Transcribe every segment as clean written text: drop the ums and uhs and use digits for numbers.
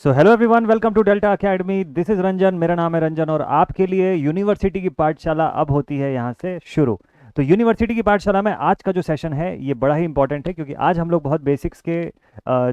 So hello everyone, welcome to Delta Academy. This is Ranjan, मेरा नाम है रंजन और आपके लिए यूनिवर्सिटी की पाठशाला अब होती है यहाँ से शुरू। तो यूनिवर्सिटी की पाठशाला में आज का जो सेशन है ये बड़ा ही इंपॉर्टेंट है, क्योंकि आज हम लोग बहुत बेसिक्स के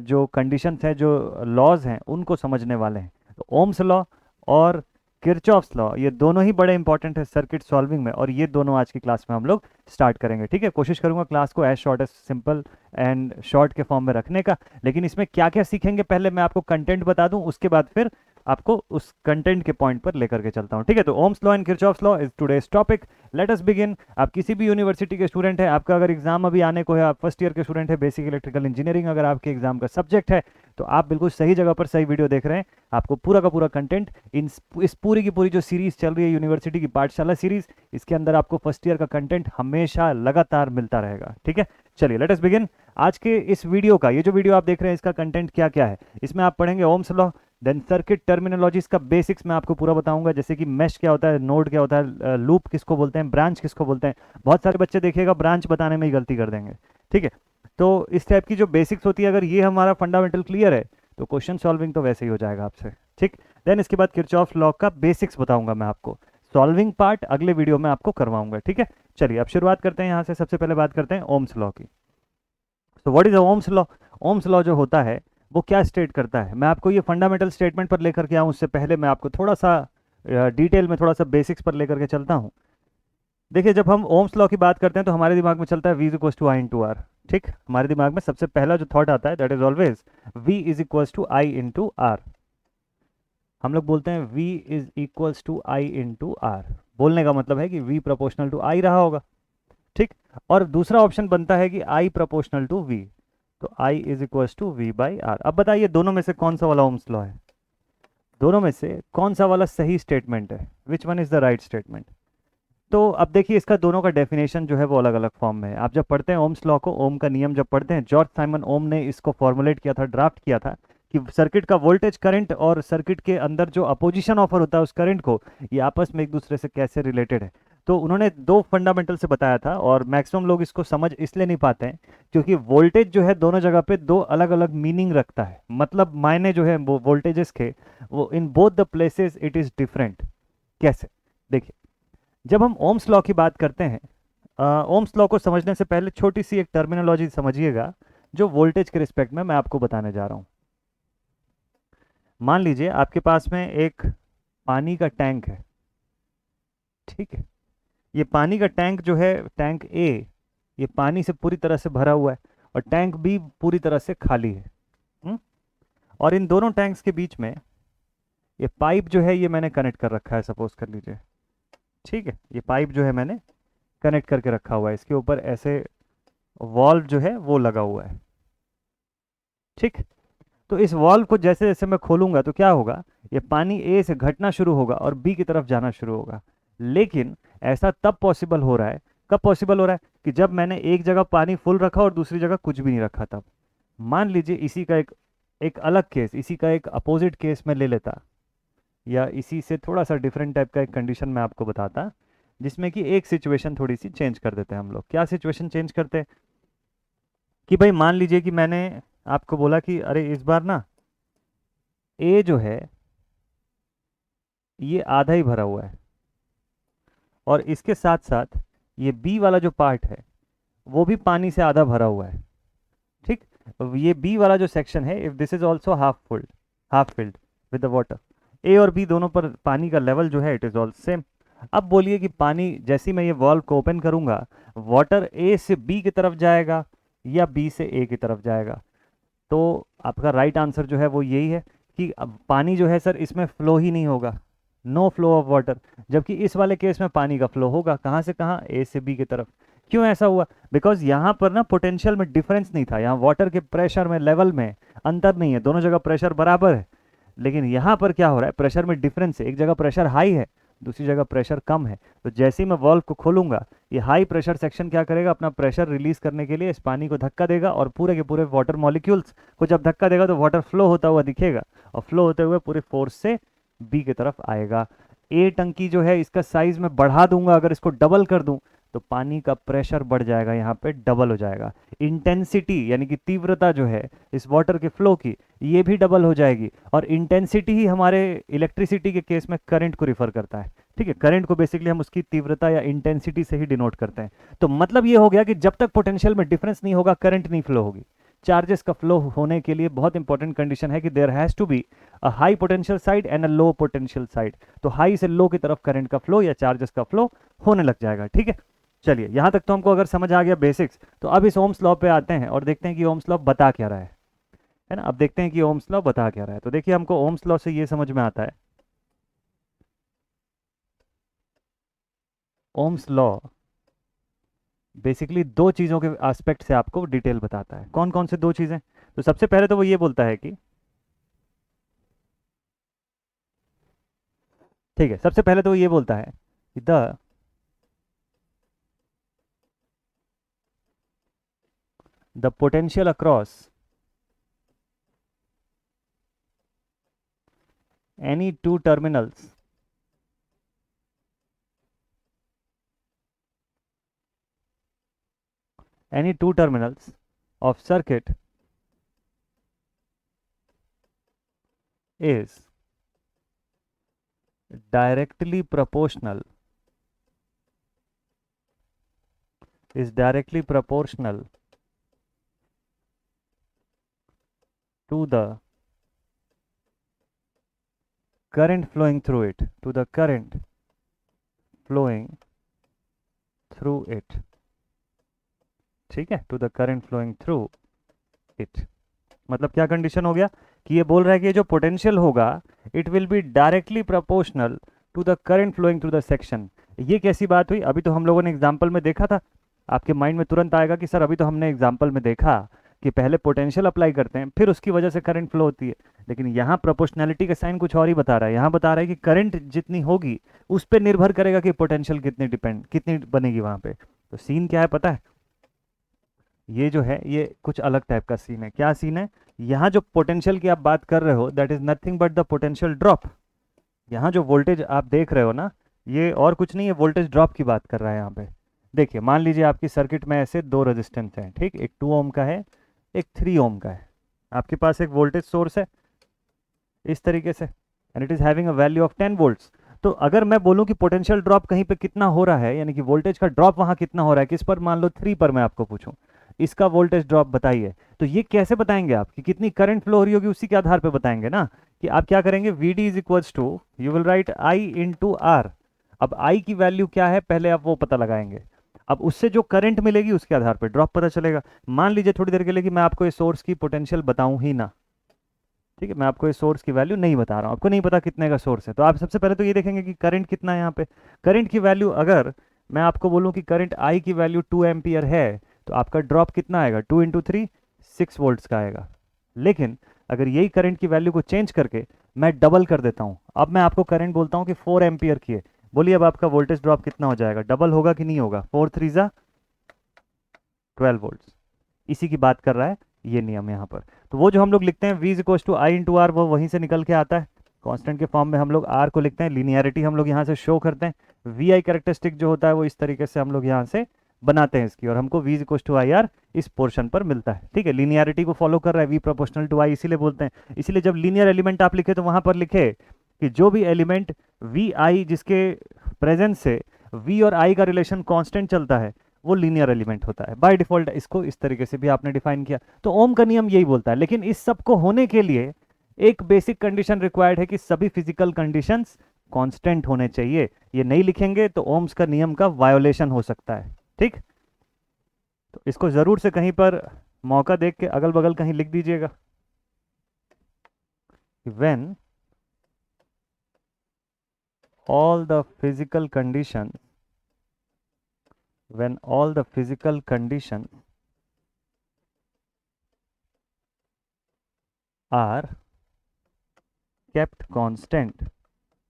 जो कंडीशंस हैं, जो लॉज हैं, उनको समझने वाले हैं। तो ओम्स लॉ और किरचॉफ्स लॉ, ये दोनों ही बड़े इंपॉर्टेंट है सर्किट सॉल्विंग में, और ये दोनों आज की क्लास में हम लोग स्टार्ट करेंगे। ठीक है, कोशिश करूंगा क्लास को as short as simple and short के फॉर्म में रखने का। लेकिन इसमें क्या क्या सीखेंगे, पहले मैं आपको कंटेंट बता दूं, उसके बाद फिर आपको उस कंटेंट के पॉइंट पर लेकर के चलता हूं। ठीक है, तो Ohm's law and Kirchhoff's law is today's topic. Let us begin. आप किसी भी यूनिवर्सिटी के स्टूडेंट हैं, आपका अगर एग्जाम अभी आने को है, आप फर्स्ट ईयर के स्टूडेंट है, बेसिक इलेक्ट्रिकल इंजीनियरिंग अगर आपके एग्जाम का सब्जेक्ट है, तो आप बिल्कुल सही जगह पर सही वीडियो देख रहे हैं। आपको पूरा का पूरा कंटेंट इस पूरी की पूरी जो सीरीज चल रही है यूनिवर्सिटी की पाठशाला सीरीज, इसके अंदर आपको फर्स्ट ईयर का कंटेंट हमेशा लगातार मिलता रहेगा। ठीक है, चलिए लेट अस बिगिन। आज के इस वीडियो का, ये जो वीडियो आप देख रहे हैं, इसका कंटेंट क्या क्या है, इसमें आप पढ़ेंगे Ohm's law, then circuit terminologies का बेसिक्स मैं आपको पूरा बताऊंगा, जैसे कि मेश क्या होता है, नोड क्या होता है, लूप किसको बोलते हैं, ब्रांच किसको बोलते हैं। बहुत सारे बच्चे देखिएगा ब्रांच बताने में ही गलती कर देंगे। ठीक है, तो इस टाइप की जो बेसिक्स होती है, अगर ये हमारा फंडामेंटल क्लियर है तो क्वेश्चन सॉल्विंग तो वैसे ही हो जाएगा आपसे। ठीक, देन इसके बाद किरचॉफ लॉ का बेसिक्स बताऊंगा मैं आपको, सॉल्विंग पार्ट अगले वीडियो में आपको करवाऊंगा। ठीक है, चलिए अब शुरुआत करते हैं यहाँ से। सबसे पहले बात करते हैं ओम्स लॉ की। तो what is Ohm's law? Ohm's law जो होता है वो क्या स्टेट करता है, मैं आपको ये फंडामेंटल स्टेटमेंट पर लेकर के आऊँ, उससे पहले मैं आपको थोड़ा सा डिटेल में, थोड़ा सा बेसिक्स पर लेकर के चलता हूँ। देखिए, जब हम ओम्स लॉ की बात करते हैं तो हमारे दिमाग में चलता है v is equals to I into R. ठीक, हमारे दिमाग में सबसे पहला जो थॉट आता है that is always v is equals to I into R. हम लोग बोलते हैं v is equals to I into R, बोलने का मतलब है कि v प्रोपोर्शनल टू आई रहा होगा। ठीक, और दूसरा ऑप्शन बनता है कि i प्रोपोर्शनल टू v, तो i is equals to v by R. अब बताइए दोनों में से कौन सा वाला ओम्स लॉ है, दोनों में से कौन सा वाला सही स्टेटमेंट है, which one is the right statement? तो अब देखिए, इसका दोनों का डेफिनेशन जो है वो अलग अलग फॉर्म में है। आप जब पढ़ते हैं ओम्स लॉ को, ओम का नियम जब पढ़ते हैं, जॉर्ज साइमन ओम ने इसको फॉर्मुलेट किया था, ड्राफ्ट किया था कि सर्किट का वोल्टेज करंट और सर्किट के अंदर जो अपोजिशन ऑफर होता है उस करंट को, ये आपस में एक दूसरे से कैसे रिलेटेड है। तो उन्होंने दो फंडामेंटल से बताया था, और मैक्सिमम लोग इसको समझ इसलिए नहीं पाते हैं क्योंकि वोल्टेज जो है दोनों जगह पे दो अलग अलग मीनिंग रखता है, मतलब मायने जो है वो वोल्टेजेस के, वो in both the places it is different. कैसे? देखिए, जब हम ओम्स लॉ की बात करते हैं, ओम्स लॉ को समझने से पहले छोटी सी एक टर्मिनोलॉजी समझिएगा जो वोल्टेज के रिस्पेक्ट में मैं आपको बताने जा रहा हूं। मान लीजिए आपके पास में एक पानी का टैंक है। ठीक है, ये पानी का टैंक जो है, टैंक ए, ये पानी से पूरी तरह से भरा हुआ है, और टैंक बी पूरी तरह से खाली है। हुँ? और इन दोनों टैंक्स के बीच में ये पाइप जो है ये मैंने कनेक्ट कर रखा है, सपोज कर लीजिए। ठीक है, ये पाइप जो है मैंने कनेक्ट करके रखा हुआ है, इसके ऊपर ऐसे वॉल्व जो है वो लगा हुआ है। ठीक, तो इस वॉल्व को जैसे जैसे मैं खोलूंगा तो क्या होगा, ये पानी ए से घटना शुरू होगा और बी की तरफ जाना शुरू होगा। लेकिन ऐसा तब पॉसिबल हो रहा है, कब पॉसिबल हो रहा है, कि जब मैंने एक जगह पानी फुल रखा और दूसरी जगह कुछ भी नहीं रखा। तब मान लीजिए इसी का एक एक अलग केस, इसी का एक अपोजिट केस में ले लेता, या इसी से थोड़ा सा डिफरेंट टाइप का एक कंडीशन मैं आपको बताता, जिसमें कि एक सिचुएशन थोड़ी सी चेंज कर देते हैं हम लोग। क्या सिचुएशन चेंज करते हैं कि भाई मान लीजिए कि मैंने आपको बोला कि अरे इस बार ना ए जो है ये आधा ही भरा हुआ है, और इसके साथ साथ ये बी वाला जो पार्ट है वो भी पानी से आधा भरा हुआ है। ठीक, ये बी वाला जो सेक्शन है, if this is also half filled with the water, a और बी दोनों पर पानी का लेवल जो है इट इज ऑल सेम। अब बोलिए कि पानी जैसे ही मैं ये वॉल्व को ओपन करूंगा, वाटर ए से बी की तरफ जाएगा या बी से ए की तरफ जाएगा? तो आपका राइट आंसर जो है वो यही है कि अब पानी जो है सर इसमें फ्लो ही नहीं होगा, नो फ्लो ऑफ वाटर। जबकि इस वाले केस में पानी का फ्लो होगा, कहाँ से कहाँ, ए से बी की तरफ। क्यों ऐसा हुआ? बिकॉज यहाँ पर ना पोटेंशियल में डिफरेंस नहीं था, यहाँ वाटर के प्रेशर में, लेवल में अंतर नहीं है, दोनों जगह प्रेशर बराबर है। लेकिन यहाँ पर क्या हो रहा है, प्रेशर में डिफरेंस है, एक जगह प्रेशर हाई है, दूसरी जगह प्रेशर कम है। तो जैसे ही मैं वॉल्व को खोलूंगा, ये हाई प्रेशर सेक्शन क्या करेगा, अपना प्रेशर रिलीज करने के लिए इस पानी को धक्का देगा, और पूरे के पूरे वाटर मॉलिक्यूल्स को जब धक्का देगा तो वाटर फ्लो होता हुआ दिखेगा, और फ्लो होते हुए पूरे फोर्स से बी की तरफ आएगा। ए टंकी जो है इसका साइज में बढ़ा दूंगा, अगर इसको डबल कर दूं तो पानी का प्रेशर बढ़ जाएगा, यहाँ पे डबल हो जाएगा। इंटेंसिटी यानी कि तीव्रता जो है इस वाटर के फ्लो की, ये भी डबल हो जाएगी। और इंटेंसिटी ही हमारे इलेक्ट्रिसिटी के केस में करंट को रिफर करता है, ठीक है। करंट को बेसिकली हम उसकी तीव्रता या इंटेंसिटी से ही डिनोट करते हैं। तो मतलब ये हो गया कि जब तक पोटेंशियल में डिफरेंस नहीं होगा करंट नहीं फ्लो होगी। चार्जेस का फ्लो होने के लिए बहुत इंपॉर्टेंट कंडीशन है कि there has to be a high potential side and a low potential side. तो हाई से लो की तरफ करंट का फ्लो या चार्जेस का फ्लो होने लग जाएगा, ठीक है। चलिए यहां तक तो हमको अगर समझ आ गया बेसिक्स, तो अब इस ओम्स लॉ पे आते हैं और देखते हैं कि ओम्स लॉ बता क्या रहा है ना। अब देखते हैं कि ओम्स लॉ बता क्या रहा है। तो देखिए हमको ओम्स लॉ से ये समझ में आता है, ओम्स लॉ बेसिकली दो चीज़ों के एस्पेक्ट से आपको डिटेल बताता है। कौन कौन से दो चीज़ें? तो सबसे पहले तो वो ये बोलता है कि, ठीक है, सबसे पहले तो वो ये बोलता है कि the potential across any two terminals of circuit is directly proportional to the current flowing through it, ठीक है, to the current flowing through it. मतलब क्या कंडीशन हो गया कि ये बोल रहा है कि ये जो पोटेंशियल होगा it will be directly proportional to the current flowing through the section. ये कैसी बात हुई? अभी तो हम लोगों ने एग्जाम्पल में देखा था, आपके माइंड में तुरंत आएगा कि सर अभी तो हमने एग्जाम्पल में देखा कि पहले पोटेंशियल अप्लाई करते हैं फिर उसकी वजह से करंट फ्लो होती है। लेकिन यहाँ प्रोपोर्शनैलिटी का साइन कुछ और ही बता रहा है। यहाँ बता रहा है कि करंट जितनी होगी उस पर निर्भर करेगा कि पोटेंशियल कितनी बनेगी वहाँ पे। तो सीन क्या है पता है? ये जो है ये कुछ अलग टाइप का सीन है। क्या सीन है? यहाँ जो पोटेंशियल की आप बात कर रहे हो that is nothing but the potential drop. यहाँ जो वोल्टेज आप देख रहे हो ना, ये और कुछ नहीं है, वोल्टेज ड्रॉप की बात कर रहा है यहाँ पे। देखिए मान लीजिए आपकी सर्किट में ऐसे दो रेजिस्टेंस हैं, ठीक, एक 2 ओम का है, एक 3 ओम का है। आपके पास एक वोल्टेज सोर्स है इस तरीके से and it is having a value of 10 volts. तो अगर मैं बोलूं कि पोटेंशियल ड्रॉप कहीं पे कितना हो रहा है, यानी कि वोल्टेज का ड्रॉप वहां कितना हो रहा है, किस पर, मान लो 3 पर मैं आपको पूछूं इसका वोल्टेज ड्रॉप बताइए, तो ये कैसे बताएंगे आप कि कितनी करंट फ्लो हो रही होगी? उसी के आधार पर बताएंगे ना कि आप क्या करेंगे, V D is equals to, you will write I in to R. अब आई की वैल्यू क्या है पहले आप वो पता लगाएंगे, अब उससे जो करंट मिलेगी उसके आधार पर ड्रॉप पता चलेगा। मान लीजिए थोड़ी देर के लिए कि मैं आपको इस सोर्स की पोटेंशियल बताऊं ही ना, ठीक है, मैं आपको इस सोर्स की वैल्यू नहीं बता रहा हूं, आपको नहीं पता कितने का सोर्स है, तो आप सबसे पहले तो ये देखेंगे कि करंट कितना है यहाँ पे। करंट की वैल्यू अगर मैं आपको बोलूं कि करंट आई की वैल्यू 2 एम्पियर है, तो आपका ड्रॉप कितना आएगा? 2 इंटू 3 6 वोल्ट्स का आएगा। लेकिन अगर यही करंट की वैल्यू को चेंज करके मैं डबल कर देता हूँ, अब मैं आपको करंट बोलता हूँ कि 4 एम्पियर की है, बोलिए अब आपका वोल्टेज ड्रॉप कितना हो जाएगा? डबल होगा कि नहीं होगा? 4 3 जा 12 वोल्ट्स। इसी की बात कर रहा है ये नियम यहाँ पर। तो वो जो हम लोग लिखते हैं v is equal to I into R, वो वहीं से निकल के आता है। कांस्टेंट के फॉर्म में हम लोग r को लिखते हैं, लीनियरिटी हम लोग यहाँ से शो करते हैं, वी आई कैरेक्टरिस्टिक जो होता है वो इस तरीके से हम लोग यहाँ से बनाते हैं इसकी, और हमको v is equal to I R इस पोर्शन पर मिलता है, ठीक है। लीनियरिटी को फॉलो कर रहा है, v प्रोपोर्शनल टू आई इसीलिए बोलते हैं। इसीलिए जब लीनियर एलिमेंट आप लिखे तो वहां पर लिखे कि जो भी एलिमेंट वी आई जिसके प्रेजेंस से v और i का रिलेशन कांस्टेंट चलता है वो लीनियर एलिमेंट होता है बाय डिफॉल्ट। इसको इस तरीके से भी आपने डिफाइन किया, तो ओम का नियम यही बोलता है। लेकिन इस सब को होने के लिए एक बेसिक कंडीशन रिक्वायर्ड है कि सभी फिजिकल कंडीशंस कांस्टेंट होने चाहिए। ये नहीं लिखेंगे तो ओम्स का नियम का वायोलेशन हो सकता है, ठीक। तो इसको जरूर से कहीं पर मौका देख के अगल बगल कहीं लिख दीजिएगा, when all the physical conditions when all the physical conditions are kept constant,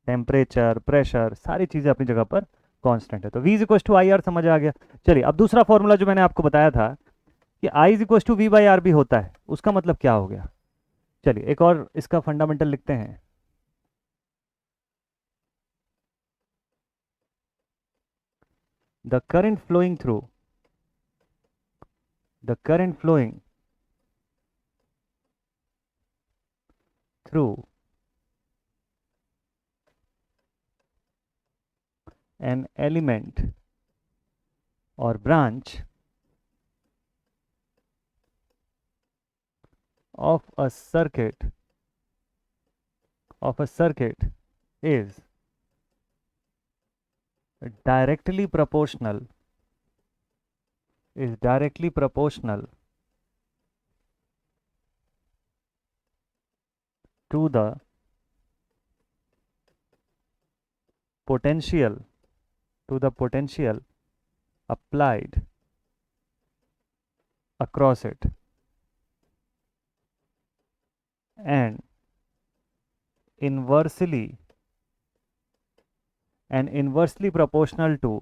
temperature pressure सारी चीजें अपनी जगह पर कांस्टेंट है, तो v is equal to I R समझ आ गया। चलिए अब दूसरा फॉर्मूला जो मैंने आपको बताया था कि i is equal to V by R भी होता है, उसका मतलब क्या हो गया? चलिए एक और इसका फंडामेंटल लिखते हैं। the current flowing through an element or branch of a circuit is directly proportional to the potential applied across it, and inversely proportional to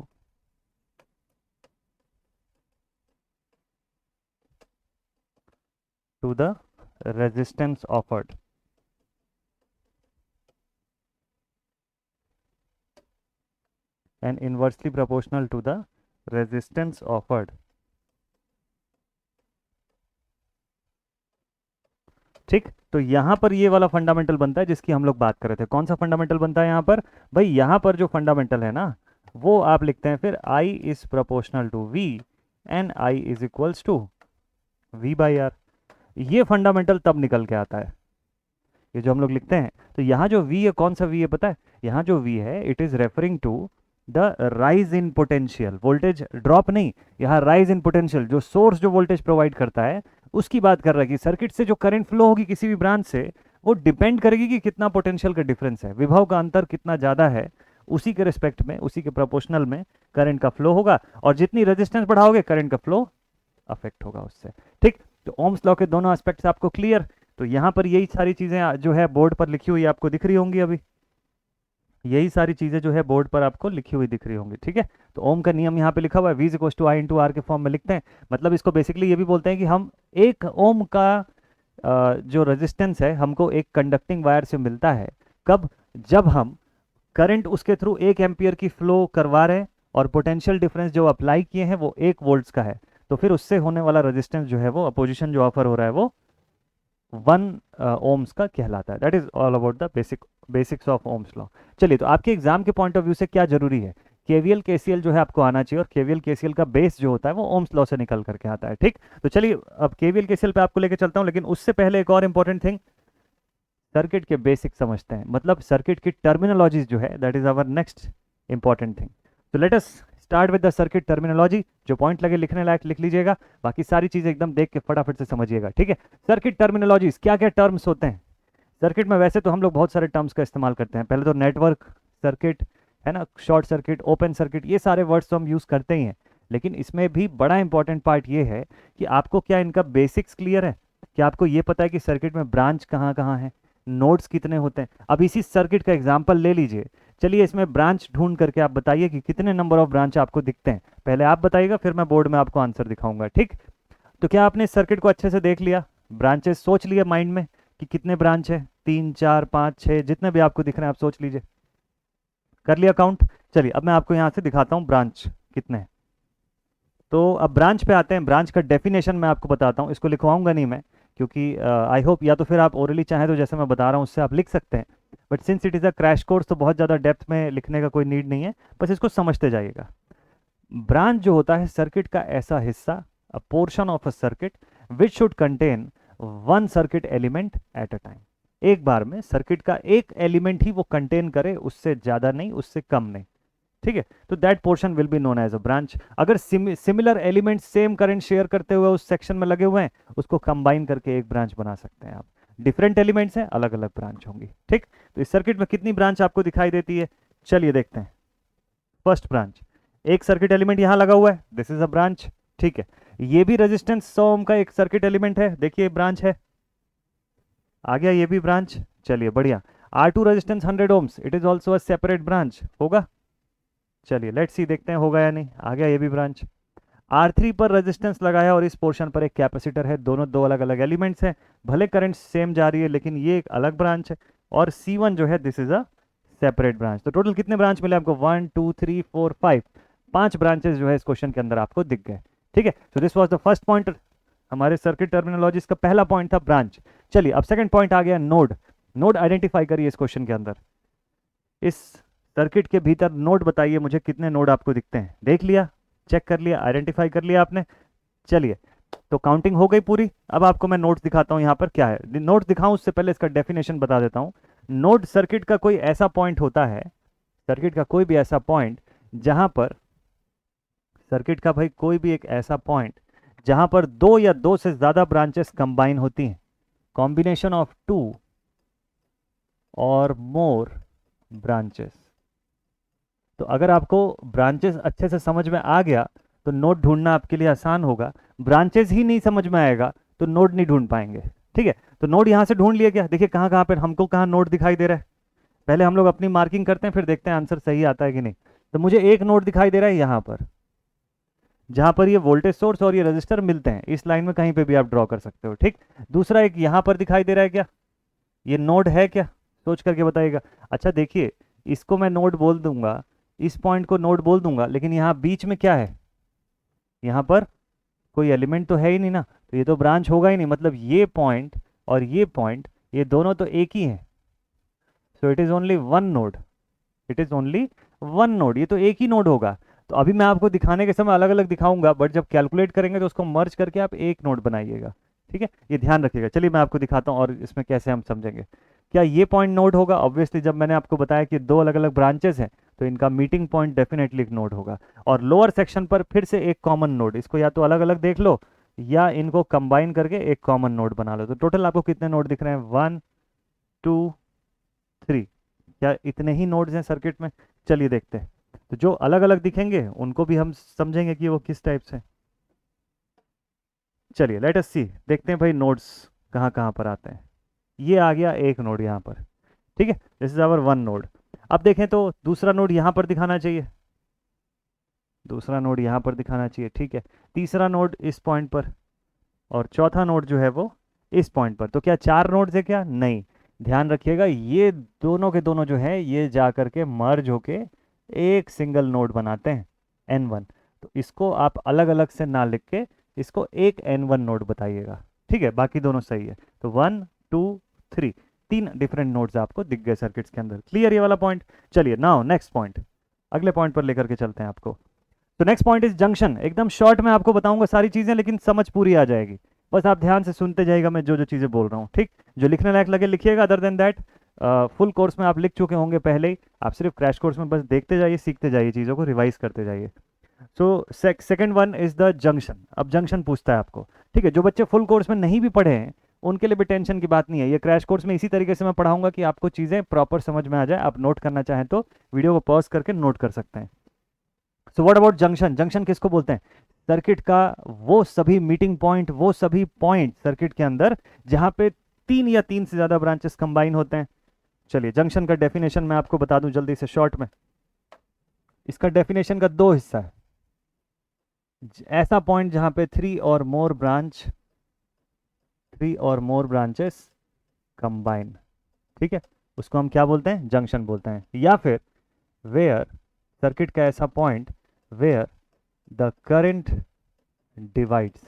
the resistance offered. And inversely proportional to the resistance offered. ठीक, तो यहां पर ये वाला fundamental बनता है जिसकी हम लोग बात कर रहे थे। कौन सा फंडामेंटल बनता है यहां पर भाई? यहां पर जो फंडामेंटल है ना, वो आप लिखते हैं फिर I is proportional to V and I is equals to V by R। ये फंडामेंटल तब निकल के आता है, ये जो हम लोग लिखते हैं। तो यहाँ जो V है, कौन सा V है पता है? यहाँ जो V है, it is referring to the rise in potential, voltage drop नहीं, यहाँ राइज इन पोटेंशियल, जो सोर्स जो वोल्टेज प्रोवाइड करता है उसकी बात कर रहा है कि सर्किट से जो करंट फ्लो होगी किसी भी ब्रांच से, वो डिपेंड करेगी कि कितना पोटेंशियल का डिफरेंस है, विभव का अंतर कितना ज़्यादा है, उसी के रिस्पेक्ट में, उसी के प्रोपोर्शनल में करंट का फ्लो होगा, और जितनी रेजिस्टेंस बढ़ाओगे करंट का फ्लो अफेक्ट होगा उससे। ठीक, तो ओम्स लॉ के दोनों एस्पेक्ट्स आपको क्लियर। तो यहाँ पर यही सारी चीज़ें जो है बोर्ड पर लिखी हुई आपको दिख रही होंगी, अभी यही सारी चीज़ें जो है बोर्ड पर आपको लिखी हुई दिख रही होंगी। ठीक है, तो ओम का नियम यहाँ पे लिखा हुआ है, V equals to I into R के फॉर्म में लिखते हैं। मतलब इसको बेसिकली ये भी बोलते हैं कि हम एक ओम का जो रेजिस्टेंस है हमको एक कंडक्टिंग वायर से मिलता है, कब? जब हम करंट उसके थ्रू 1 एम्पियर की फ्लो करवा रहे हैं और पोटेंशियल डिफरेंस जो अप्लाई किए हैं वो 1 वोल्ट्स का है, तो फिर उससे होने वाला रेजिस्टेंस जो है वो अपोजिशन जो ऑफर हो रहा है वो 1 ओम्स का कहलाता है। That is all about the basics of Ohm's law. चलिए, तो आपके एग्जाम के पॉइंट ऑफ व्यू से क्या जरूरी है? केवीएल केसीएल जो है आपको आना चाहिए, और केवीएल केसीएल का बेस जो होता है वो ओम्स लॉ से निकल करके आता है। ठीक, तो चलिए अब केवीएल केसीएल पे आपको लेके चलता हूं, लेकिन उससे पहले एक और इंपॉर्टेंट थिंग, सर्किट के बेसिक समझते हैं, मतलब सर्किट की टर्मिनोलॉजीज जो है, that is our next important thing. तो let us start with the circuit terminology. जो पॉइंट लगे लिखने लायक लिख लीजिएगा, बाकी सारी चीजें एकदम देख के फटाफट से समझिएगा। ठीक है, सर्किट टर्मिनोलॉजीज, क्या क्या टर्म्स होते हैं सर्किट में? वैसे तो हम लोग बहुत सारे टर्म्स का इस्तेमाल करते हैं। पहले तो नेटवर्क सर्किट है ना, शॉर्ट सर्किट, ओपन सर्किट, ये सारे वर्ड्स तो हम यूज करते ही हैं, लेकिन इसमें भी बड़ा इंपॉर्टेंट पार्ट ये है कि आपको क्या इनका बेसिक्स क्लियर है, कि आपको ये पता है कि सर्किट में ब्रांच कहाँ कहाँ है, नोड्स कितने होते हैं। अब इसी सर्किट का एग्जाम्पल ले लीजिए, चलिए इसमें ब्रांच ढूंढ करके आप बताइए कि कितने नंबर ऑफ ब्रांच आपको दिखते हैं। पहले आप बताइएगा, फिर मैं बोर्ड में आपको आंसर दिखाऊंगा। ठीक, तो क्या आपने सर्किट को अच्छे से देख लिया, ब्रांचेस सोच लिया माइंड में कि कितने ब्रांच है? 3 4 5 6, जितने भी आपको दिख रहे हैं आप सोच लीजिए, कर लिया काउंट। चलिए अब मैं आपको यहाँ से दिखाता हूँ ब्रांच कितने हैं। तो अब ब्रांच पे आते हैं। ब्रांच का डेफिनेशन मैं आपको बताता हूँ, इसको लिखवाऊंगा नहीं मैं, क्योंकि आई होप या तो फिर आप ओरली चाहें तो जैसे मैं बता रहा हूँ उससे आप लिख सकते हैं, but since it is a crash course तो बहुत ज़्यादा डेप्थ में लिखने का कोई नीड नहीं है, बस इसको समझते जाइएगा। ब्रांच जो होता है सर्किट का ऐसा हिस्सा, अ portion of a circuit which should contain 1 circuit element at a time. एक बार में सर्किट का एक एलिमेंट ही वो कंटेन करे, उससे ज़्यादा नहीं, उससे कम नहीं। ठीक है, तो that portion will be known as a branch. अगर similar element same current share करते हुए उस सेक्शन में लगे हुए हैं, उसको कंबाइन करके एक ब्रांच बना सकते हैं आप। डिफरेंट एलिमेंट्स हैं, अलग अलग ब्रांच होंगी। ठीक, तो इस सर्किट में कितनी ब्रांच आपको दिखाई देती है? चलिए देखते हैं। फर्स्ट ब्रांच, एक सर्किट एलिमेंट यहां लगा हुआ है, दिस इज अ ब्रांच। ठीक है, ये भी रेजिस्टेंस 100 ओम का एक सर्किट एलिमेंट है, देखिए ब्रांच है, आ गया ये भी ब्रांच। चलिए बढ़िया। R2 resistance 100 ohms, it is also a separate branch, होगा? चलिए लेट्स सी, देखते हैं होगा या नहीं। आ गया ये भी ब्रांच। R3 पर रेजिस्टेंस लगाया और इस पोर्शन पर एक कैपेसिटर है, दोनों दो अलग अलग एलिमेंट्स हैं, भले करंट सेम जा रही है लेकिन ये एक अलग ब्रांच है। और C1 जो है this is a separate branch. तो टोटल कितने ब्रांच मिले आपको? 1 2 3 4 5, 5 ब्रांचेस जो है इस क्वेश्चन के अंदर आपको दिख गए। ठीक है, so this was the first point, हमारे सर्किट टर्मिनोलॉजीज का पहला पॉइंट था ब्रांच। चलिए अब सेकंड पॉइंट आ गया नोड। नोड आइडेंटिफाई करिए इस क्वेश्चन के अंदर, इस सर्किट के भीतर नोड बताइए मुझे कितने नोड आपको दिखते हैं। देख लिया, चेक कर लिया, आइडेंटिफाई कर लिया आपने। चलिए तो काउंटिंग हो गई पूरी। अब आपको मैं नोट्स दिखाता हूं यहाँ पर क्या है। नोट्स दिखाऊं उससे पहले इसका डेफिनेशन बता देता हूं। नोड सर्किट का कोई ऐसा पॉइंट होता है, सर्किट का कोई भी ऐसा पॉइंट जहां पर, सर्किट का भाई कोई भी एक ऐसा पॉइंट जहां पर 2 या 2 से ज्यादा ब्रांचेस कंबाइन होती हैं, कॉम्बिनेशन ऑफ 2 और मोर ब्रांचेस। तो अगर आपको ब्रांचेस अच्छे से समझ में आ गया तो नोड ढूंढना आपके लिए आसान होगा। ब्रांचेस ही नहीं समझ में आएगा तो नोड नहीं ढूंढ पाएंगे। ठीक है, तो नोड यहां से ढूंढ लिया गया। देखिए कहां कहां पर हमको कहां नोड दिखाई दे रहा है। पहले हम लोग अपनी मार्किंग करते हैं, फिर देखते हैं आंसर सही आता है कि नहीं। तो मुझे एक नोड दिखाई दे रहा है यहां पर, जहां पर ये वोल्टेज सोर्स और ये रजिस्टर मिलते हैं। इस लाइन में कहीं पे भी आप ड्रॉ कर सकते हो। ठीक, दूसरा एक यहां पर दिखाई दे रहा है, क्या ये नोड है क्या, सोच करके बताइएगा। अच्छा देखिए, इसको मैं नोड बोल दूंगा, इस पॉइंट को नोड बोल दूंगा, लेकिन यहाँ बीच में क्या है, यहाँ पर कोई एलिमेंट तो है ही नहीं ना, तो ये तो ब्रांच होगा ही नहीं। मतलब ये पॉइंट और ये पॉइंट, ये दोनों तो एक ही हैं। So it is only one node, it is only one node, ये तो एक ही नोड होगा। तो अभी मैं आपको दिखाने के समय अलग अलग दिखाऊंगा, बट जब कैलकुलेट करेंगे तो उसको मर्ज करके आप एक नोड बनाइएगा। ठीक है, ये ध्यान रखिएगा। चलिए मैं आपको दिखाता हूँ और इसमें कैसे हम समझेंगे। क्या ये पॉइंट नोड होगा? ऑब्वियसली जब मैंने आपको बताया कि 2 अलग अलग ब्रांचेस हैं तो इनका मीटिंग पॉइंट डेफिनेटली एक नोड होगा। और लोअर सेक्शन पर फिर से एक कॉमन नोड, इसको या तो अलग अलग देख लो या इनको कंबाइन करके एक कॉमन नोड बना लो। तो टोटल आपको कितने नोड दिख रहे हैं? 1 2 3। क्या इतने ही नोड्स हैं सर्किट में? चलिए देखते हैं। तो जो अलग अलग दिखेंगे उनको भी हम समझेंगे कि वो किस टाइप से। चलिए लेट अस सी, देखते हैं भाई नोड्स कहाँ कहाँ पर आते हैं। ये आ गया एक नोड यहाँ पर। ठीक है, this is hour one node. अब देखें तो दूसरा नोड यहाँ पर दिखाना चाहिए, दूसरा नोड यहाँ पर दिखाना चाहिए। ठीक है, तीसरा नोड इस पॉइंट पर और चौथा नोड जो है वो इस पॉइंट पर। तो क्या 4 नोड्स है क्या? नहीं, ध्यान रखिएगा ये दोनों के दोनों जो है ये जा करके मर्ज होके एक सिंगल नोड बनाते हैं N1। तो इसको आप अलग अलग से ना लिख के इसको एक N1 नोड बताइएगा। ठीक है, बाकी दोनों सही है। तो 1 2 3, 3 डिफरेंट नोड्स आपको दिख गए सर्किट्स के अंदर। क्लियर ये वाला पॉइंट? चलिए नाउ नेक्स्ट पॉइंट, अगले पॉइंट पर लेकर के चलते हैं आपको। तो नेक्स्ट पॉइंट इज जंक्शन। एकदम शॉर्ट में आपको बताऊंगा सारी चीजें, लेकिन समझ पूरी आ जाएगी। बस आप ध्यान से सुनते जाइएगा मैं जो जो चीजें बोल रहा हूँ। ठीक, जो लिखने लायक लगे लिखिएगा, other than that full course में आप लिख चुके होंगे पहले ही। आप सिर्फ क्रैश कोर्स में बस देखते जाइए, सीखते जाइए, चीज़ों को रिवाइज करते जाइए। So second one is the junction. अब जंक्शन पूछता है आपको। ठीक है, जो बच्चे फुल कोर्स में नहीं भी पढ़े हैं उनके लिए भी टेंशन की बात नहीं है। ये क्रैश कोर्स में इसी तरीके से मैं पढ़ाऊंगा कि आपको चीज़ें प्रॉपर समझ में आ जाए। आप नोट करना चाहें तो वीडियो को पॉज करके नोट कर सकते हैं। So what about junction? Junction किसको बोलते हैं? सर्किट का वो सभी मीटिंग पॉइंट, वो सभी पॉइंट सर्किट के अंदर जहां पे 3 या 3 से ज्यादा ब्रांचेस कंबाइन होते हैं। चलिए जंक्शन का डेफिनेशन मैं आपको बता दूं जल्दी से शॉर्ट में। इसका डेफिनेशन का 2 हिस्सा है। ऐसा पॉइंट जहां पे 3 और मोर ब्रांचेस कंबाइन, ठीक है, उसको हम क्या बोलते हैं? जंक्शन बोलते हैं। या फिर वेयर, सर्किट का ऐसा point where the current divides,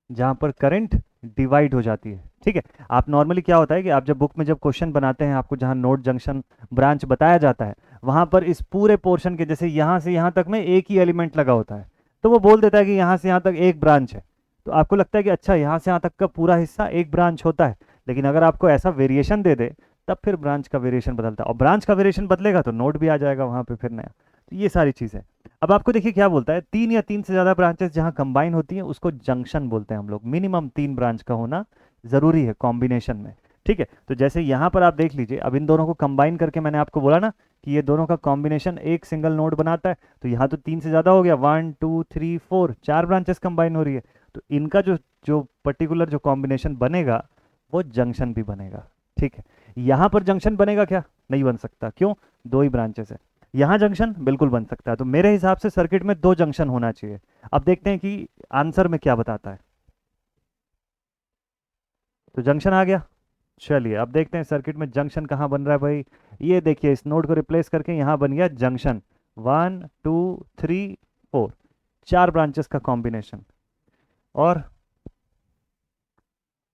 जहां पर करंट डिवाइड हो जाती है। ठीक है, आप नॉर्मली क्या होता है कि आप जब बुक में जब क्वेश्चन बनाते हैं, आपको जहां नोड जंक्शन ब्रांच बताया जाता है वहां पर इस पूरे पोर्शन के, जैसे यहां से यहां तक में एक ही एलिमेंट लगा होता है, तो वो बोल देता है कि यहां से यहां तक एक ब्रांच है। तो आपको लगता है कि अच्छा यहां से यहां तक का पूरा हिस्सा एक ब्रांच होता है। लेकिन अगर आपको ऐसा वेरिएशन दे दे तब फिर ब्रांच का वेरिएशन बदलता है, और ब्रांच का वेरिएशन बदलेगा तो नोड भी आ जाएगा वहां पे फिर नया। तो ये सारी चीजें। अब आपको देखिए क्या बोलता है, 3 या 3 से ज्यादा ब्रांचेस जहां कंबाइन होती हैं उसको जंक्शन बोलते हैं हम लोग। मिनिमम 3 ब्रांच का होना जरूरी है कॉम्बिनेशन में। ठीक है, तो जैसे यहां पर आप देख लीजिए, अब इन दोनों को कंबाइन करके मैंने आपको बोला ना कि ये दोनों का कॉम्बिनेशन एक सिंगल नोड बनाता है। तो यहाँ तो 3 से ज्यादा हो गया, 1 2 3 4, 4 ब्रांचेस कंबाइन हो रही है। तो इनका जो जो पर्टिकुलर जो कॉम्बिनेशन बनेगा वो जंक्शन भी बनेगा। ठीक है, यहां पर जंक्शन बनेगा क्या? नहीं बन सकता। क्यों? 2 ही ब्रांचेस है। यहां जंक्शन बिल्कुल बन सकता है। तो मेरे हिसाब से सर्किट में 2 जंक्शन होना चाहिए। अब देखते हैं कि आंसर में क्या बताता है। तो जंक्शन आ गया। चलिए अब देखते हैं सर्किट में जंक्शन कहाँ बन रहा है भाई। ये देखिए, इस नोड को रिप्लेस करके यहाँ बन गया जंक्शन। 1 2 3 4, 4 ब्रांचेस का कॉम्बिनेशन, और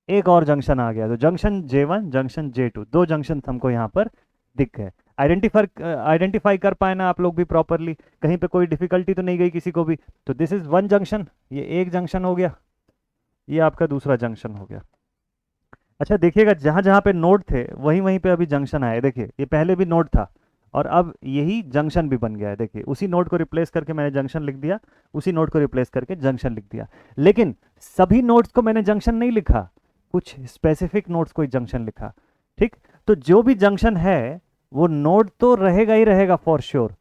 एक और जंक्शन आ गया, तो जंक्शन J1 जंक्शन J2, दो जंक्शन हमको यहाँ पर दिख गए। आइडेंटिफाई कर पाए ना आप लोग भी प्रॉपरली, कहीं पे कोई डिफिकल्टी तो नहीं गई किसी को भी। तो दिस इज वन जंक्शन, ये एक जंक्शन हो गया, ये आपका दूसरा जंक्शन हो गया। अच्छा देखिएगा, जहां जहां पे नोड थे वहीं वहीं पे अभी जंक्शन आए। देखिए ये पहले भी नोड था और अब यही जंक्शन भी बन गया है। देखिए उसी नोड को रिप्लेस करके मैंने जंक्शन लिख दिया, उसी नोड को रिप्लेस करके जंक्शन लिख दिया। लेकिन सभी नोड्स को मैंने जंक्शन नहीं लिखा, कुछ स्पेसिफिक नोड्स को जंक्शन लिखा। ठीक, तो जो भी जंक्शन है वो नोड तो रहेगा ही रहेगा फॉर श्योर।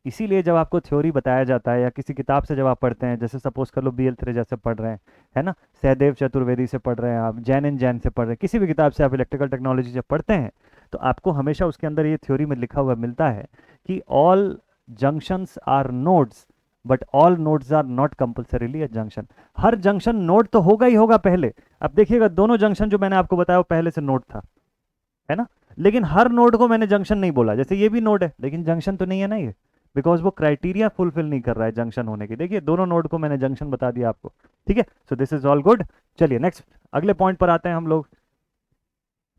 इसीलिए जब आपको थ्योरी बताया जाता है या किसी किताब से जब आप पढ़ते हैं, जैसे सपोज कर लो BL3 जैसे पढ़ रहे हैं, है ना, सहदेव चतुर्वेदी से पढ़ रहे हैं आप, जैन एंड जैन से पढ़ रहे हैं, किसी भी किताब से आप इलेक्ट्रिकल टेक्नोलॉजी जब पढ़ते हैं, तो आपको हमेशा उसके अंदर ये थ्योरी में लिखा हुआ मिलता है कि all junctions are nodes but all nodes are not compulsorily a junction. हर जंक्शन नोड तो होगा ही होगा पहले। अब देखिएगा दोनों जंक्शन जो मैंने आपको बताया वो पहले से नोड था, है ना, लेकिन हर नोड को मैंने जंक्शन नहीं बोला। जैसे ये भी नोड है लेकिन जंक्शन तो नहीं है ना ये, बिकॉज वो क्राइटेरिया फुलफिल नहीं कर रहा है जंक्शन होने की। देखिए दोनों नोड को मैंने जंक्शन बता दिया आपको, ठीक है। So this is all good. चलिए नेक्स्ट अगले पॉइंट पर आते हैं हम लोग।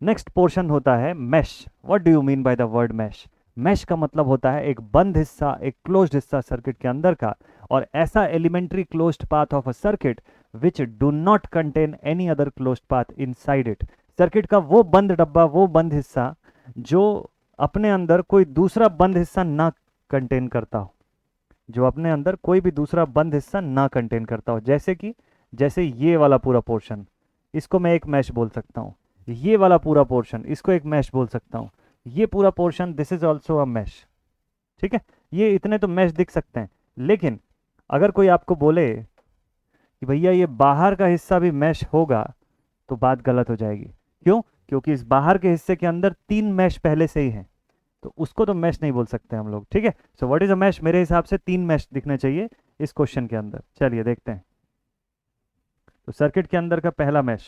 नेक्स्ट पोर्शन होता है mesh. What do you mean by the word mesh? Mesh का मतलब होता है एक बंद हिस्सा, एक क्लोज्ड हिस्सा सर्किट के अंदर का, और ऐसा elementary closed path of a circuit which do not contain any other closed path inside it. Circuit का वो बंद डब्बा, वो बंद हिस्सा जो अपने अंदर कोई दूसरा बंद हिस्सा ना कंटेन करता हो, जो अपने अंदर कोई भी दूसरा बंद हिस्सा ना कंटेन करता हो। जैसे कि जैसे ये वाला पूरा पोर्शन, इसको मैं एक मैश बोल सकता हूँ। ये वाला पूरा पोर्शन, इसको एक मैश बोल सकता हूँ। ये पूरा portion, this is also a mesh. ठीक है, ये इतने तो मैश दिख सकते हैं। लेकिन अगर कोई आपको बोले कि भैया ये बाहर का हिस्सा भी मैश होगा, तो बात गलत हो जाएगी। क्यों? क्योंकि इस बाहर के हिस्से के अंदर 3 मैश पहले से ही हैं, तो उसको तो मैश नहीं बोल सकते हम लोग। ठीक है, so what is a mesh? मेरे हिसाब से 3 मैश दिखने चाहिए इस क्वेश्चन के अंदर। चलिए देखते हैं। तो सर्किट के अंदर का पहला मैश,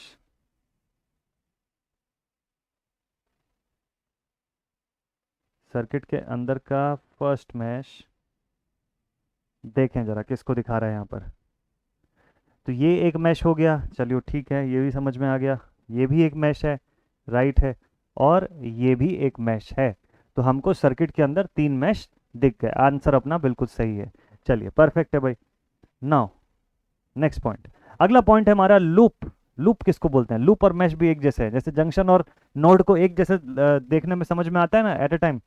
सर्किट के अंदर का फर्स्ट मैश, देखें जरा किसको दिखा रहा है यहाँ पर। तो ये एक मैश हो गया, चलिए ठीक है, ये भी समझ में आ गया। ये भी एक मैश है, राइट है, और ये भी एक मैश है। तो हमको सर्किट के अंदर 3 मैश दिख गए। आंसर अपना बिल्कुल सही है। चलिए परफेक्ट है भाई। नाउ नेक्स्ट पॉइंट, अगला पॉइंट है हमारा लूप। लूप किसको बोलते हैं? लूप और मैश भी एक जैसे है। जैसे जंक्शन और नोड को एक जैसे देखने में समझ में आता है ना एट ए टाइम,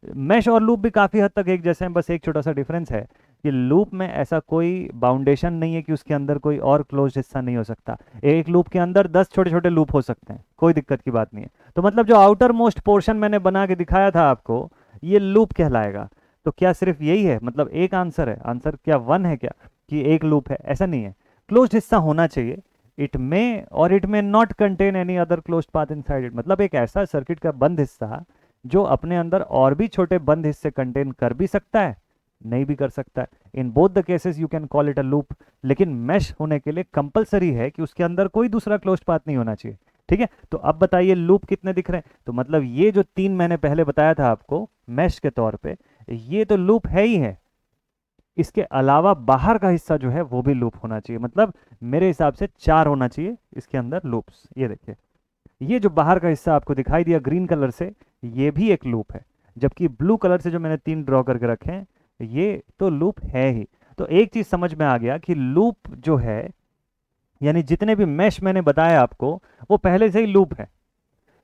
मैश और लूप भी काफ़ी हद तक एक जैसे हैं। बस एक छोटा सा डिफरेंस है कि लूप में ऐसा कोई बाउंडेशन नहीं है कि उसके अंदर कोई और क्लोज हिस्सा नहीं हो सकता। एक लूप के अंदर 10 छोटे छोटे लूप हो सकते हैं, कोई दिक्कत की बात नहीं है। तो मतलब जो आउटर मोस्ट पोर्शन मैंने बना के दिखाया था आपको, ये लूप कहलाएगा। तो क्या सिर्फ यही है? मतलब एक आंसर है? आंसर क्या 1 है क्या कि एक लूप है? ऐसा नहीं है, क्लोज हिस्सा होना चाहिए। इट मे और it may not contain any other close path inside it. मतलब एक ऐसा सर्किट का बंद हिस्सा जो अपने अंदर और भी छोटे बंद हिस्से कंटेन कर भी सकता है, नहीं भी कर सकता है। In both the cases you can call it a loop. लेकिन मैश होने के लिए कंपलसरी है कि उसके अंदर कोई दूसरा क्लोज्ड पाथ नहीं होना चाहिए। ठीक है, तो अब बताइए लूप कितने दिख रहे हैं? तो मतलब ये जो 3 मैंने पहले बताया था आपको मैश के तौर पे, ये तो लूप है ही है। इसके अलावा बाहर का हिस्सा जो है वो भी लूप होना चाहिए। मतलब मेरे हिसाब से 4 होना चाहिए इसके अंदर लूप्स। ये देखिए, ये जो बाहर का हिस्सा आपको दिखाई दिया ग्रीन कलर से, ये भी एक लूप है। जबकि ब्लू कलर से जो मैंने 3 ड्रॉ करके रखे हैं, ये तो लूप है ही। तो एक चीज समझ में आ गया कि लूप जो है, यानी जितने भी मैश मैंने बताया आपको, वो पहले से ही लूप है।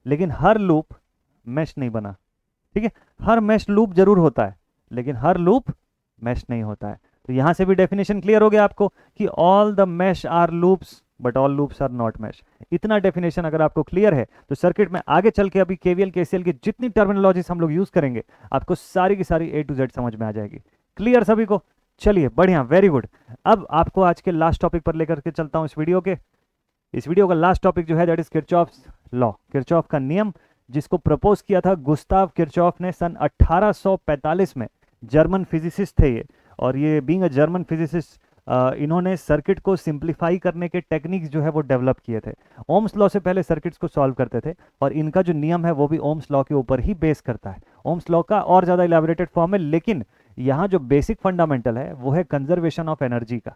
लेकिन हर लूप मैश नहीं बना। ठीक है, हर मैश लूप जरूर होता है, लेकिन हर लूप मैश नहीं होता है। तो यहां से भी डेफिनेशन क्लियर हो गया आपको कि all the mesh are loops but all loops are not mesh. इतना डेफिनेशन अगर आपको क्लियर है, तो सर्किट में आगे चल के अभी केवीएल केसीएल की जितनी टर्मिनोलॉजीज हम लोग यूज करेंगे, आपको सारी की सारी A to Z समझ में आ जाएगी। क्लियर सभी को? चलिए बढ़िया, वेरी गुड। अब आपको आज के लास्ट टॉपिक पर लेकर के चलता हूं इस वीडियो के। इस वीडियो का लास्ट टॉपिक जो है that is Kirchhoff's law, Kirchhoff का नियम, जिसको प्रपोज किया था गुस्ताव किरचॉफ ने सन 1845 में। जर्मन फिजिसिस्ट थे ये, और ये बीइंग अ जर्मन फिजिसिस्ट इन्होंने सर्किट को सिंप्लीफाई करने के टेक्निक्स जो है वो डेवलप किए थे। ओम्स लॉ से पहले सर्किट्स को सॉल्व करते थे, और इनका जो नियम है वो भी ओम्स लॉ के ऊपर ही बेस करता है। ओम्स लॉ का और ज़्यादा इलेबोरेटेड फॉर्म है, लेकिन यहाँ जो बेसिक फंडामेंटल है वो है कंजर्वेशन ऑफ एनर्जी का।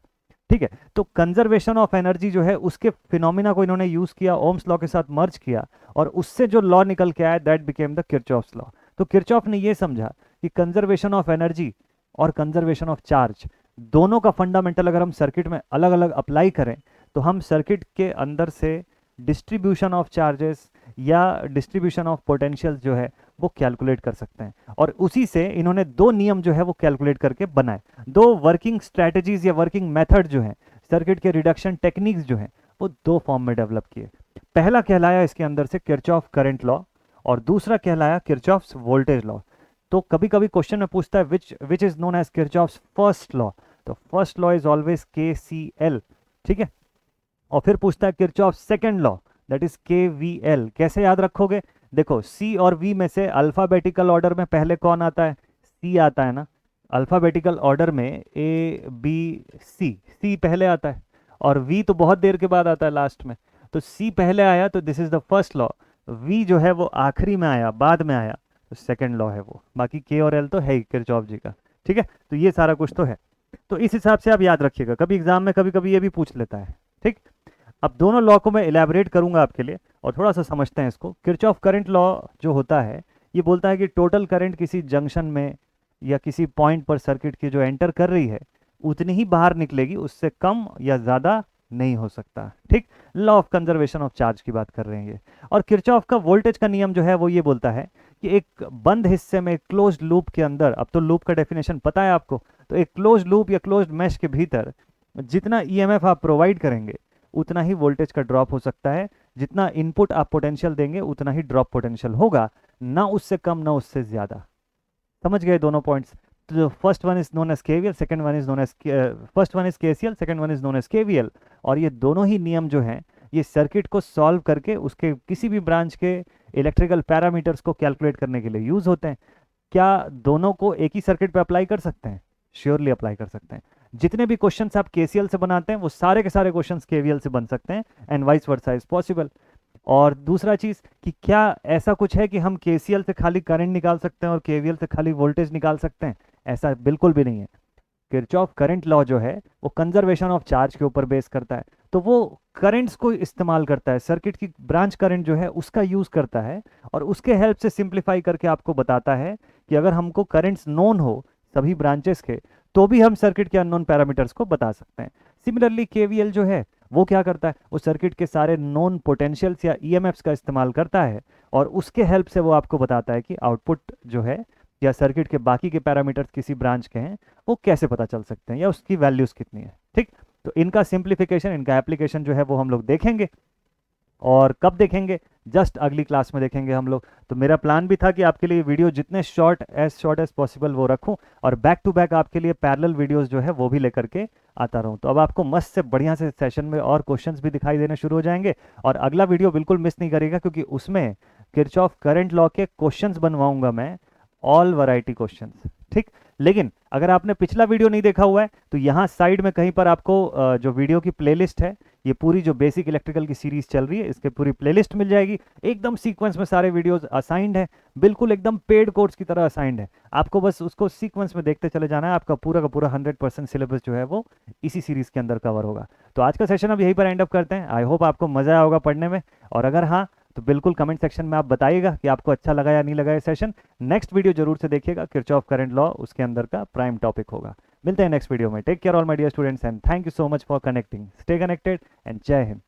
ठीक है, तो कंजर्वेशन ऑफ एनर्जी जो है उसके फिनोमिना को इन्होंने यूज किया, ओम्स लॉ के साथ मर्ज किया, और उससे जो लॉ निकल के आया that became the Kirchhoff's law. तो किरचॉफ ने ये समझा कि कंजर्वेशन ऑफ एनर्जी और कंजर्वेशन ऑफ चार्ज दोनों का फंडामेंटल अगर हम सर्किट में अलग अलग अप्लाई करें तो हम सर्किट के अंदर से डिस्ट्रीब्यूशन ऑफ चार्जेस या डिस्ट्रीब्यूशन ऑफ पोटेंशियल जो है वो कैलकुलेट कर सकते हैं। और उसी से इन्होंने दो नियम जो है वो कैलकुलेट करके बनाए, दो वर्किंग स्ट्रैटेजीज या वर्किंग मेथड जो है सर्किट के रिडक्शन टेक्निक्स जो है वो दो फॉर्म में डेवलप किए। पहला कहलाया इसके अंदर से किरचॉफ करंट लॉ और दूसरा कहलाया किरचॉफ्स वोल्टेज लॉ। तो कभी कभी क्वेश्चन में पूछता है which is known as Kirchhoff's first law, तो first law is always KCL। ठीक है, और फिर पूछता है Kirchhoff second law that is KVL। कैसे याद रखोगे, देखो C और V में से अल्फाबेटिकल ऑर्डर में पहले कौन आता है, C आता है ना। अल्फाबेटिकल ऑर्डर में C पहले आता है और V तो बहुत देर के बाद आता है लास्ट में। तो C पहले आया तो this is the first law, V जो है वो आखिरी में आया, बाद में आया, तो सेकंड लॉ है वो। बाकी K और L तो है ही किरचॉफ जी का। ठीक है, तो ये सारा कुछ तो है। तो इस हिसाब से आप याद रखिएगा, कभी एग्जाम में कभी कभी ये भी पूछ लेता है। ठीक, अब दोनों लॉ को मैं इलेबोरेट करूंगा आपके लिए और थोड़ा सा समझते हैं इसको। किरचॉफ करंट लॉ जो होता है ये बोलता है कि टोटल करंट किसी जंक्शन में या किसी पॉइंट पर सर्किट की जो एंटर कर रही है उतनी ही बाहर निकलेगी, उससे कम या ज़्यादा नहीं हो सकता। ठीक, law of conservation of charge की बात कर रहे हैं ये। और किरचॉफ का वोल्टेज का नियम जो है वो ये बोलता है कि एक बंद हिस्से में, क्लोज्ड लूप के अंदर, अब तो लूप का डेफिनेशन पता है आपको, तो एक क्लोज्ड लूप या क्लोज्ड मैश के भीतर जितना EMF आप प्रोवाइड करेंगे उतना ही वोल्टेज का ड्रॉप हो सकता है, जितना इनपुट आप पोटेंशियल देंगे उतना ही ड्रॉप पोटेंशियल होगा, ना उससे कम ना उससे ज्यादा। समझ गए दोनों पॉइंट्स। तो first one is known as KVL, second one is known as first one is KCL, second one is known as KVL। और ये दोनों ही नियम जो हैं ये सर्किट को सॉल्व करके उसके किसी भी ब्रांच के इलेक्ट्रिकल पैरामीटर्स को कैलकुलेट करने के लिए यूज होते हैं। क्या दोनों को एक ही सर्किट पे अप्लाई कर सकते हैं? श्योरली अप्लाई कर सकते हैं। जितने भी क्वेश्चंस आप KCL से बनाते हैं वो सारे के सारे क्वेश्चंस KVL से बन सकते हैं, and vice versa is possible. और दूसरा चीज कि क्या ऐसा कुछ है कि हम KCL से खाली करंट निकाल सकते हैं और KVL से खाली वोल्टेज निकाल सकते हैं? ऐसा बिल्कुल भी नहीं है। किरचॉफ करंट लॉ जो है वो कंजर्वेशन ऑफ चार्ज के ऊपर बेस करता है, तो वो करंट्स को इस्तेमाल करता है, सर्किट की ब्रांच करंट जो है उसका यूज करता है और उसके हेल्प से सिंप्लीफाई करके आपको बताता है कि अगर हमको करंट्स नोन हो सभी ब्रांचेस के तो भी हम सर्किट के अननोन पैरामीटर्स को बता सकते हैं। सिमिलरली KVL जो है वो क्या करता है, वो सर्किट के सारे नोन पोटेंशियल्स या EMFs का इस्तेमाल करता है और उसके हेल्प से वो आपको बताता है कि आउटपुट जो है या सर्किट के बाकी के पैरामीटर्स किसी ब्रांच के हैं वो कैसे पता चल सकते हैं या उसकी वैल्यूज कितनी है। ठीक, तो इनका सिंप्लीफिकेशन, इनका एप्लीकेशन जो है वो हम लोग देखेंगे। और कब देखेंगे? जस्ट अगली क्लास में देखेंगे हम लोग। तो मेरा प्लान भी था कि आपके लिए वीडियो जितने शॉर्ट एज पॉसिबल वो रखूं और बैक टू बैक आपके लिए पैरेलल वीडियोस जो है वो भी लेकर के आता रहूं। तो अब आपको मस्त से बढ़िया से सेशन में और क्वेश्चंस भी दिखाई देने शुरू हो जाएंगे और अगला वीडियो बिल्कुल मिस नहीं करेगा क्योंकि उसमें किरचॉफ करंट लॉ के क्वेश्चंस बनवाऊंगा मैं, ऑल वैरायटी क्वेश्चंस। ठीक, लेकिन अगर आपने पिछला वीडियो नहीं देखा हुआ है तो यहाँ साइड में कहीं पर आपको जो वीडियो की प्लेलिस्ट है, ये पूरी जो बेसिक इलेक्ट्रिकल की सीरीज चल रही है इसके पूरी प्लेलिस्ट मिल जाएगी। एकदम सीक्वेंस में सारे वीडियोस असाइंड है, बिल्कुल एकदम पेड कोर्स की तरह असाइंड है। आपको बस उसको सीक्वेंस में देखते चले जाना है, आपका पूरा का पूरा 100% सिलेबस जो है वो इसी सीरीज के अंदर कवर होगा। तो आज का सेशन अब यहीं पर एंड अप करते हैं। आई होप आपको मजा आया होगा पढ़ने में, और अगर हाँ तो बिल्कुल कमेंट सेक्शन में आप बताइएगा कि आपको अच्छा लगा या नहीं लगा ये सेशन। नेक्स्ट वीडियो जरूर से देखिएगा, किरचॉफ करंट लॉ उसके अंदर का प्राइम टॉपिक होगा। मिलते हैं नेक्स्ट वीडियो में। Take care all my dear students and thank you so much for connecting. Stay connected and Jai Hind.